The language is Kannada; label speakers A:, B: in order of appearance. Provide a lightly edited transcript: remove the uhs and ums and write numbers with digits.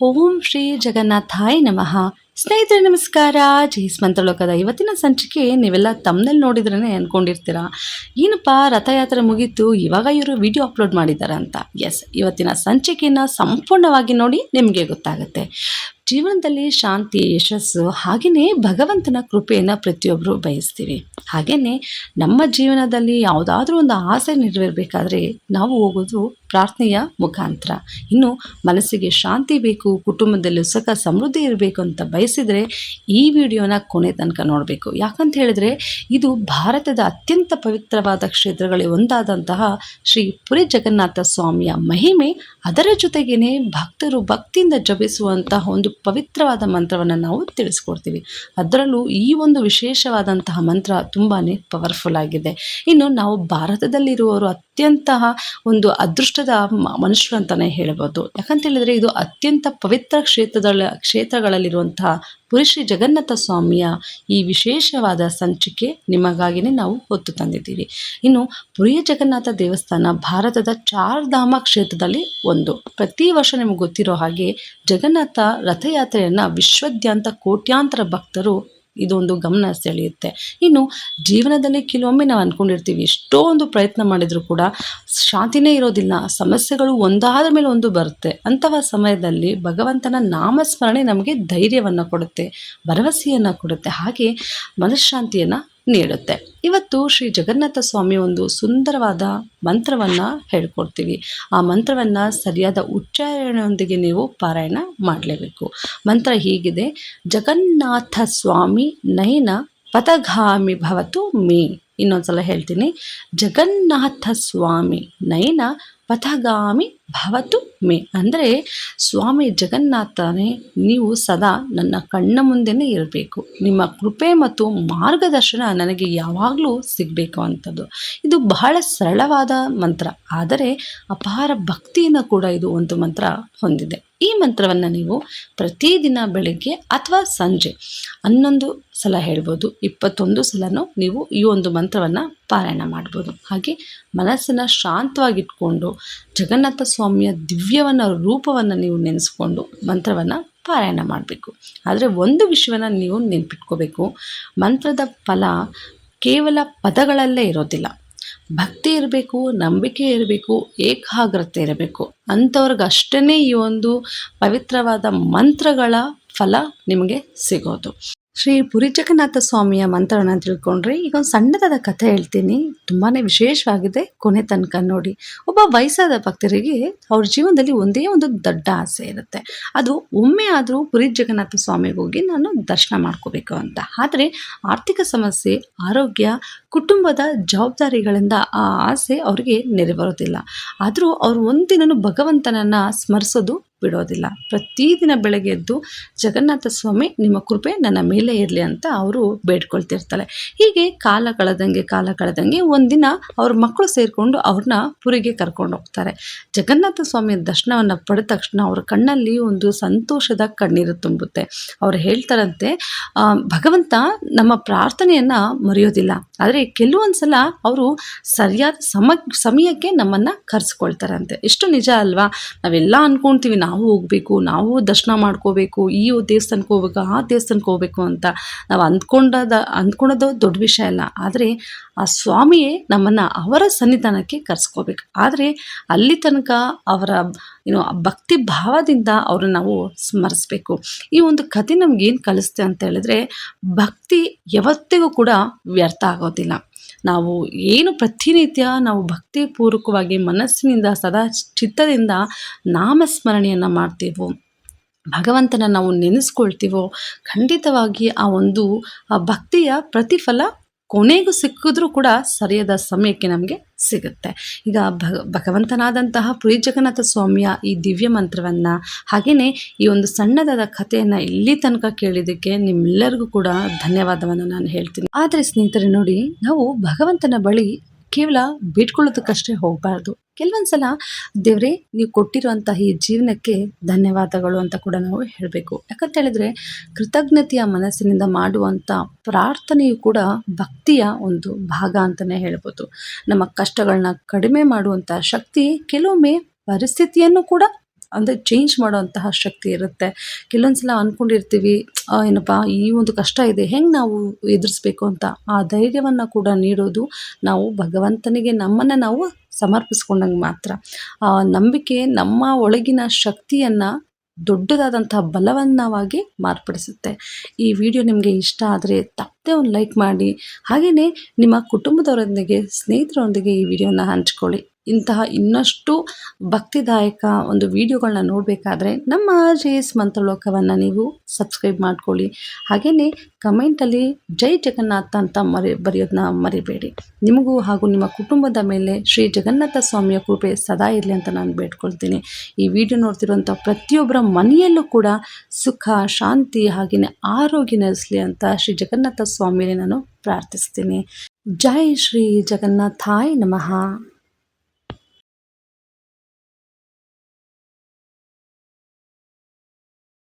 A: ಓಂ ಶ್ರೀ ಜಗನ್ನಾಥಾಯ ನಮಃ. ಸ್ನೇಹಿತರೆ ನಮಸ್ಕಾರ. ಜೈಸ್ ಮಂತ್ರಲೋಕದ ಇವತ್ತಿನ ಸಂಚಿಕೆ ನೀವೆಲ್ಲ ತಮ್ಮನಲ್ಲಿ ನೋಡಿದ್ರೇ ಅಂದ್ಕೊಂಡಿರ್ತೀರಾ, ಏನಪ್ಪ ರಥಯಾತ್ರೆ ಮುಗೀತು ಇವಾಗ ಇವರು ವಿಡಿಯೋ ಅಪ್ಲೋಡ್ ಮಾಡಿದ್ದಾರೆ ಅಂತ. ಎಸ್, ಇವತ್ತಿನ ಸಂಚಿಕೆಯನ್ನು ಸಂಪೂರ್ಣವಾಗಿ ನೋಡಿ ನಿಮಗೆ ಗೊತ್ತಾಗುತ್ತೆ. ಜೀವನದಲ್ಲಿ ಶಾಂತಿ, ಯಶಸ್ಸು ಹಾಗೆಯೇ ಭಗವಂತನ ಕೃಪೆಯನ್ನು ಪ್ರತಿಯೊಬ್ಬರು ಬಯಸ್ತೀವಿ. ಹಾಗೆಯೇ ನಮ್ಮ ಜೀವನದಲ್ಲಿ ಯಾವುದಾದ್ರೂ ಒಂದು ಆಸೆ ನೆರವೇರಬೇಕಾದ್ರೆ ನಾವು ಹೋಗೋದು ಪ್ರಾರ್ಥನೆಯ ಮುಖಾಂತರ. ಇನ್ನು ಮನಸ್ಸಿಗೆ ಶಾಂತಿ ಬೇಕು, ಕುಟುಂಬದಲ್ಲಿ ಸುಖ ಸಮೃದ್ಧಿ ಇರಬೇಕು ಅಂತ ಬಯಸಿದರೆ ಈ ವಿಡಿಯೋನ ಕೊನೆ ತನಕ ನೋಡಬೇಕು. ಯಾಕಂತ ಹೇಳಿದ್ರೆ ಇದು ಭಾರತದ ಅತ್ಯಂತ ಪವಿತ್ರವಾದ ಕ್ಷೇತ್ರಗಳಲ್ಲಿ ಒಂದಾದಂತಹ ಶ್ರೀ ಪುರಿ ಜಗನ್ನಾಥ ಸ್ವಾಮಿಯ ಮಹಿಮೆ, ಅದರ ಜೊತೆಗೇನೆ ಭಕ್ತರು ಭಕ್ತಿಯಿಂದ ಜಪಿಸುವಂತಹ ಒಂದು ಪವಿತ್ರವಾದ ಮಂತ್ರವನ್ನು ನಾವು ತಿಳಿಸ್ಕೊಡ್ತೀವಿ. ಅದರಲ್ಲೂ ಈ ಒಂದು ವಿಶೇಷವಾದಂತಹ ಮಂತ್ರ ತುಂಬಾ ಪವರ್ಫುಲ್ ಆಗಿದೆ. ಇನ್ನು ನಾವು ಭಾರತದಲ್ಲಿರುವವರು ಅತ್ಯಂತ ಒಂದು ಅದೃಷ್ಟದ ಮನುಷ್ಯರು ಅಂತಲೇ ಹೇಳ್ಬೋದು. ಯಾಕಂತ ಹೇಳಿದರೆ ಇದು ಅತ್ಯಂತ ಪವಿತ್ರ ಕ್ಷೇತ್ರಗಳಲ್ಲಿರುವಂತಹ ಪುರಿ ಶ್ರೀ ಜಗನ್ನಾಥ ಸ್ವಾಮಿಯ ಈ ವಿಶೇಷವಾದ ಸಂಚಿಕೆ ನಿಮಗಾಗಿಯೇ ನಾವು ಹೊತ್ತು ತಂದಿದ್ದೀವಿ. ಇನ್ನು ಪುರಿಯ ಜಗನ್ನಾಥ ದೇವಸ್ಥಾನ ಭಾರತದ ಚಾರ್ಧಾಮ ಕ್ಷೇತ್ರದಲ್ಲಿ ಒಂದು. ಪ್ರತಿ ವರ್ಷ ನಿಮಗೆ ಗೊತ್ತಿರೋ ಹಾಗೆ ಜಗನ್ನಾಥ ರಥಯಾತ್ರೆಯನ್ನು ವಿಶ್ವದಾದ್ಯಂತ ಕೋಟ್ಯಾಂತರ ಭಕ್ತರು ಇದೊಂದು ಗಮನ ಸೆಳೆಯುತ್ತೆ. ಇನ್ನು ಜೀವನದಲ್ಲಿ ಕೆಲವೊಮ್ಮೆ ನಾವು ಅಂದ್ಕೊಂಡಿರ್ತೀವಿ, ಎಷ್ಟೋ ಒಂದು ಪ್ರಯತ್ನ ಮಾಡಿದರೂ ಕೂಡ ಶಾಂತಿನೇ ಇರೋದಿಲ್ಲ, ಸಮಸ್ಯೆಗಳು ಒಂದಾದ ಮೇಲೆ ಒಂದು ಬರುತ್ತೆ. ಅಂತಹ ಸಮಯದಲ್ಲಿ ಭಗವಂತನ ನಾಮಸ್ಮರಣೆ ನಮಗೆ ಧೈರ್ಯವನ್ನು ಕೊಡುತ್ತೆ, ಭರವಸೆಯನ್ನು ಕೊಡುತ್ತೆ, ಹಾಗೆ ಮನಃಶಾಂತಿಯನ್ನು ನೀಡುತ್ತೆ. ಇವತ್ತು ಶ್ರೀ ಜಗನ್ನಾಥ ಸ್ವಾಮಿ ಒಂದು ಸುಂದರವಾದ ಮಂತ್ರವನ್ನು ಹೇಳ್ಕೊಡ್ತೀವಿ. ಆ ಮಂತ್ರವನ್ನು ಸರಿಯಾದ ಉಚ್ಚಾರಣೆಯೊಂದಿಗೆ ನೀವು ಪಾರಾಯಣ ಮಾಡಲೇಬೇಕು. ಮಂತ್ರ ಹೀಗಿದೆ: ಜಗನ್ನಾಥ ಸ್ವಾಮಿ ನಯನ ಪಥಗಾಮಿ ಭವತು ಮೇ. ಇನ್ನೊಂದ್ಸಲ ಹೇಳ್ತೀನಿ: ಜಗನ್ನಾಥ ಸ್ವಾಮಿ ನಯನ ಪಥಗಾಮಿ ಭವತು ಮೇ. ಅಂದರೆ ಸ್ವಾಮಿ ಜಗನ್ನಾಥನೇ, ನೀವು ಸದಾ ನನ್ನ ಕಣ್ಣ ಮುಂದೆನೇ ಇರಬೇಕು, ನಿಮ್ಮ ಕೃಪೆ ಮತ್ತು ಮಾರ್ಗದರ್ಶನ ನನಗೆ ಯಾವಾಗಲೂ ಸಿಗಬೇಕು ಅಂಥದ್ದು. ಇದು ಬಹಳ ಸರಳವಾದ ಮಂತ್ರ, ಆದರೆ ಅಪಾರ ಭಕ್ತಿಯನ್ನು ಕೂಡ ಇದು ಒಂದು ಮಂತ್ರ ಹೊಂದಿದೆ. ಈ ಮಂತ್ರವನ್ನು ನೀವು ಪ್ರತಿದಿನ ಬೆಳಗ್ಗೆ ಅಥವಾ ಸಂಜೆ 11 ಸಲ ಹೇಳ್ಬೋದು, 21 ಸಲನೂ ನೀವು ಈ ಒಂದು ಮಂತ್ರವನ್ನು ಪಾರಾಯಣ ಮಾಡ್ಬೋದು. ಹಾಗೆ ಮನಸ್ಸನ್ನು ಶಾಂತವಾಗಿಟ್ಕೊಂಡು ಜಗನ್ನಾಥ ಸ್ವಾಮಿಯ ದಿವ್ಯವನ್ನ ರೂಪವನ್ನು ನೀವು ನೆನೆಸ್ಕೊಂಡು ಮಂತ್ರವನ್ನು ಪಾರಾಯಣ ಮಾಡಬೇಕು. ಆದರೆ ಒಂದು ವಿಷಯವನ್ನು ನೀವು ನೆನ್ಪಿಟ್ಕೋಬೇಕು, ಮಂತ್ರದ ಫಲ ಕೇವಲ ಪದಗಳಲ್ಲೇ ಇರೋದಿಲ್ಲ. ಭಕ್ತಿ ಇರಬೇಕು, ನಂಬಿಕೆ ಇರಬೇಕು, ಏಕಾಗ್ರತೆ ಇರಬೇಕು. ಅಂಥವ್ರಿಗಷ್ಟೇ ಈ ಒಂದು ಪವಿತ್ರವಾದ ಮಂತ್ರಗಳ ಫಲ ನಿಮಗೆ ಸಿಗೋದು. ಶ್ರೀ ಪುರಿ ಜಗನ್ನಾಥ ಸ್ವಾಮಿಯ ಮಂತ್ರವನ್ನು ತಿಳ್ಕೊಂಡ್ರೆ ಈಗ ಒಂದು ಸಣ್ಣದಾದ ಕಥೆ ಹೇಳ್ತೀನಿ, ತುಂಬಾ ವಿಶೇಷವಾಗಿದೆ, ಕೊನೆ ತನಕ ನೋಡಿ. ಒಬ್ಬ ವಯಸ್ಸಾದ ಭಕ್ತರಿಗೆ ಅವ್ರ ಜೀವನದಲ್ಲಿ ಒಂದೇ ಒಂದು ದೊಡ್ಡ ಆಸೆ ಇರುತ್ತೆ, ಅದು ಒಮ್ಮೆ ಆದರೂ ಪುರಿ ಜಗನ್ನಾಥ ಸ್ವಾಮಿಗೆ ಹೋಗಿ ನಾನು ದರ್ಶನ ಮಾಡ್ಕೋಬೇಕು ಅಂತ. ಆದರೆ ಆರ್ಥಿಕ ಸಮಸ್ಯೆ, ಆರೋಗ್ಯ, ಕುಟುಂಬದ ಜವಾಬ್ದಾರಿಗಳಿಂದ ಆ ಆಸೆ ಅವರಿಗೆ ನೆರವೇರೋದಿಲ್ಲ. ಆದರೂ ಅವರು ಒಂದಿನೂ ಭಗವಂತನನ್ನು ಸ್ಮರಿಸೋದು ಬಿಡೋದಿಲ್ಲ. ಪ್ರತಿದಿನ ಬೆಳಗ್ಗೆ ಎದ್ದು ಜಗನ್ನಾಥ ಸ್ವಾಮಿ ನಿಮ್ಮ ಕೃಪೆ ನನ್ನ ಮೇಲೆ ಇರಲಿ ಅಂತ ಅವರು ಬೇಡ್ಕೊಳ್ತಿರ್ತಾರೆ. ಹೀಗೆ ಕಾಲ ಕಳೆದಂಗೆ ಒಂದಿನ ಅವ್ರ ಮಕ್ಕಳು ಸೇರಿಕೊಂಡು ಅವ್ರನ್ನ ಪುರಿಗೆ ಕರ್ಕೊಂಡು ಹೋಗ್ತಾರೆ. ಜಗನ್ನಾಥ ಸ್ವಾಮಿಯ ದರ್ಶನವನ್ನು ಪಡೆದ ತಕ್ಷಣ ಅವ್ರ ಕಣ್ಣಲ್ಲಿ ಒಂದು ಸಂತೋಷದ ಕಣ್ಣೀರು ತುಂಬುತ್ತೆ. ಅವ್ರು ಹೇಳ್ತಾರಂತೆ, ಭಗವಂತ ನಮ್ಮ ಪ್ರಾರ್ಥನೆಯನ್ನು ಮರೆಯೋದಿಲ್ಲ, ಆದರೆ ಕೆಲವೊಂದು ಸಲ ಅವರು ಸರಿಯಾದ ಸಮಯಕ್ಕೆ ನಮ್ಮನ್ನು ಕರೆಸ್ಕೊಳ್ತಾರಂತೆ. ಎಷ್ಟು ನಿಜ ಅಲ್ವಾ? ನಾವೆಲ್ಲ ಅಂದ್ಕೊಳ್ತೀವಿ, ನಾವು ಹೋಗಬೇಕು, ನಾವು ದರ್ಶನ ಮಾಡ್ಕೋಬೇಕು, ಈ ದೇವಸ್ಥಾನಕ್ಕೆ ಹೋಗ್ಬೇಕು, ಆ ದೇವಸ್ಥಾನಕ್ಕೆ ಹೋಗಬೇಕು ಅಂತ. ನಾವು ಅಂದ್ಕೊಳ್ಳೋದು ದೊಡ್ಡ ವಿಷಯ ಅಲ್ಲ, ಆದರೆ ಆ ಸ್ವಾಮಿಯೇ ನಮ್ಮನ್ನು ಅವರ ಸನ್ನಿಧಾನಕ್ಕೆ ಕರೆಸ್ಕೋಬೇಕು. ಆದರೆ ಅಲ್ಲಿ ತನಕ ಅವರ ಭಕ್ತಿ ಭಾವದಿಂದ ಅವ್ರನ್ನ ನಾವು ಸ್ಮರಿಸ್ಬೇಕು. ಈ ಒಂದು ಕಥೆ ನಮಗೇನು ಕಲಿಸುತ್ತೆ ಅಂತ ಹೇಳಿದ್ರೆ, ಭಕ್ತಿ ಯಾವತ್ತಿಗೂ ಕೂಡ ವ್ಯರ್ಥ ಆಗೋದಿಲ್ಲ. ನಾವು ಏನು ಪ್ರತಿನಿತ್ಯ ನಾವು ಭಕ್ತಿಪೂರ್ವಕವಾಗಿ ಮನಸ್ಸಿನಿಂದ ಸದಾ ಚಿತ್ತದಿಂದ ನಾಮಸ್ಮರಣೆಯನ್ನು ಮಾಡ್ತೀವೋ, ಭಗವಂತನ ನಾವು ನೆನೆಸ್ಕೊಳ್ತೀವೋ, ಖಂಡಿತವಾಗಿ ಆ ಒಂದು ಭಕ್ತಿಯ ಪ್ರತಿಫಲ ಕೊನೆಗೂ ಸಿಕ್ಕಿದ್ರೂ ಕೂಡ ಸರಿಯಾದ ಸಮಯಕ್ಕೆ ನಮಗೆ ಸಿಗುತ್ತೆ. ಈಗ ಭಗವಂತನಾದಂತಹ ಪುರಿ ಜಗನ್ನಾಥ ಸ್ವಾಮಿಯ ಈ ದಿವ್ಯ ಮಂತ್ರವನ್ನು, ಹಾಗೆಯೇ ಈ ಒಂದು ಸಣ್ಣದಾದ ಕಥೆಯನ್ನು ಇಲ್ಲಿ ತನಕ ಕೇಳಿದ್ದಕ್ಕೆ ನಿಮ್ಮೆಲ್ಲರಿಗೂ ಕೂಡ ಧನ್ಯವಾದವನ್ನು ನಾನು ಹೇಳ್ತೀನಿ. ಆದರೆ ಸ್ನೇಹಿತರೆ ನೋಡಿ, ನಾವು ಭಗವಂತನ ಬಳಿ ಕೇವಲ ಬೇಡ್ಕೊಳ್ಳೋದಕ್ಕಷ್ಟೇ ಹೋಗಬಾರ್ದು. ಕೆಲವೊಂದು ಸಲ ದೇವರೇ ನೀವು ಕೊಟ್ಟಿರುವಂತಹ ಈ ಜೀವನಕ್ಕೆ ಧನ್ಯವಾದಗಳು ಅಂತ ಕೂಡ ನಾವು ಹೇಳಬೇಕು. ಯಾಕಂತ ಹೇಳಿದ್ರೆ ಕೃತಜ್ಞತೆಯ ಮನಸ್ಸಿನಿಂದ ಮಾಡುವಂಥ ಪ್ರಾರ್ಥನೆಯು ಕೂಡ ಭಕ್ತಿಯ ಒಂದು ಭಾಗ ಅಂತಲೇ ಹೇಳ್ಬೋದು. ನಮ್ಮ ಕಷ್ಟಗಳನ್ನ ಕಡಿಮೆ ಮಾಡುವಂಥ ಶಕ್ತಿ ಕೆಲವೊಮ್ಮೆ ಪರಿಸ್ಥಿತಿಯನ್ನು ಕೂಡ ಅಂದರೆ ಚೇಂಜ್ ಮಾಡೋವಂತಹ ಶಕ್ತಿ ಇರುತ್ತೆ. ಕೆಲವೊಂದು ಸಲ ಅಂದ್ಕೊಂಡಿರ್ತೀವಿ ಏನಪ್ಪ ಈ ಒಂದು ಕಷ್ಟ ಇದೆ ಹೆಂಗೆ ನಾವು ಎದುರಿಸ್ಬೇಕು ಅಂತ. ಆ ಧೈರ್ಯವನ್ನು ಕೂಡ ನೀಡೋದು ನಾವು ಭಗವಂತನಿಗೆ ನಮ್ಮನ್ನು ನಾವು ಸಮರ್ಪಿಸ್ಕೊಂಡಂಗೆ ಮಾತ್ರ. ಆ ನಂಬಿಕೆ ನಮ್ಮ ಒಳಗಿನ ಶಕ್ತಿಯನ್ನು ದೊಡ್ಡದಾದಂತಹ ಬಲವನ್ನವಾಗಿ ಮಾರ್ಪಡಿಸುತ್ತೆ. ಈ ವಿಡಿಯೋ ನಿಮಗೆ ಇಷ್ಟ ಆದರೆ ತಪ್ಪದೆ ಒಂದು ಲೈಕ್ ಮಾಡಿ. ಹಾಗೆಯೇ ನಿಮ್ಮ ಕುಟುಂಬದವರೊಂದಿಗೆ ಸ್ನೇಹಿತರೊಂದಿಗೆ ಈ ವಿಡಿಯೋನ ಹಂಚ್ಕೊಳ್ಳಿ. ಇಂತಹ ಇನ್ನಷ್ಟು ಭಕ್ತಿದಾಯಕ ಒಂದು ವಿಡಿಯೋಗಳನ್ನ ನೋಡಬೇಕಾದ್ರೆ ನಮ್ಮ RJS ಮಂತ್ರಲೋಕವನ್ನು ನೀವು ಸಬ್ಸ್ಕ್ರೈಬ್ ಮಾಡ್ಕೊಳ್ಳಿ. ಹಾಗೆಯೇ ಕಮೆಂಟಲ್ಲಿ ಜೈ ಜಗನ್ನಾಥ ಅಂತ ಬರೆಯೋದನ್ನ ಮರಿಬೇಡಿ. ನಿಮಗೂ ಹಾಗೂ ನಿಮ್ಮ ಕುಟುಂಬದ ಮೇಲೆ ಶ್ರೀ ಜಗನ್ನಾಥ ಸ್ವಾಮಿಯ ಕೃಪೆ ಸದಾ ಇರಲಿ ಅಂತ ನಾನು ಬೇಡ್ಕೊಳ್ತೀನಿ. ಈ ವಿಡಿಯೋ ನೋಡ್ತಿರುವಂಥ ಪ್ರತಿಯೊಬ್ಬರ ಮನೆಯಲ್ಲೂ ಕೂಡ ಸುಖ ಶಾಂತಿ ಹಾಗೆಯೇ ಆರೋಗ್ಯ ನೆಲೆಸಲಿ ಅಂತ ಶ್ರೀ ಜಗನ್ನಾಥ ಸ್ವಾಮಿಯಲ್ಲಿ ನಾನು ಪ್ರಾರ್ಥಿಸ್ತೀನಿ. ಜೈ ಶ್ರೀ ಜಗನ್ನಾಥಾಯ ನಮಃ.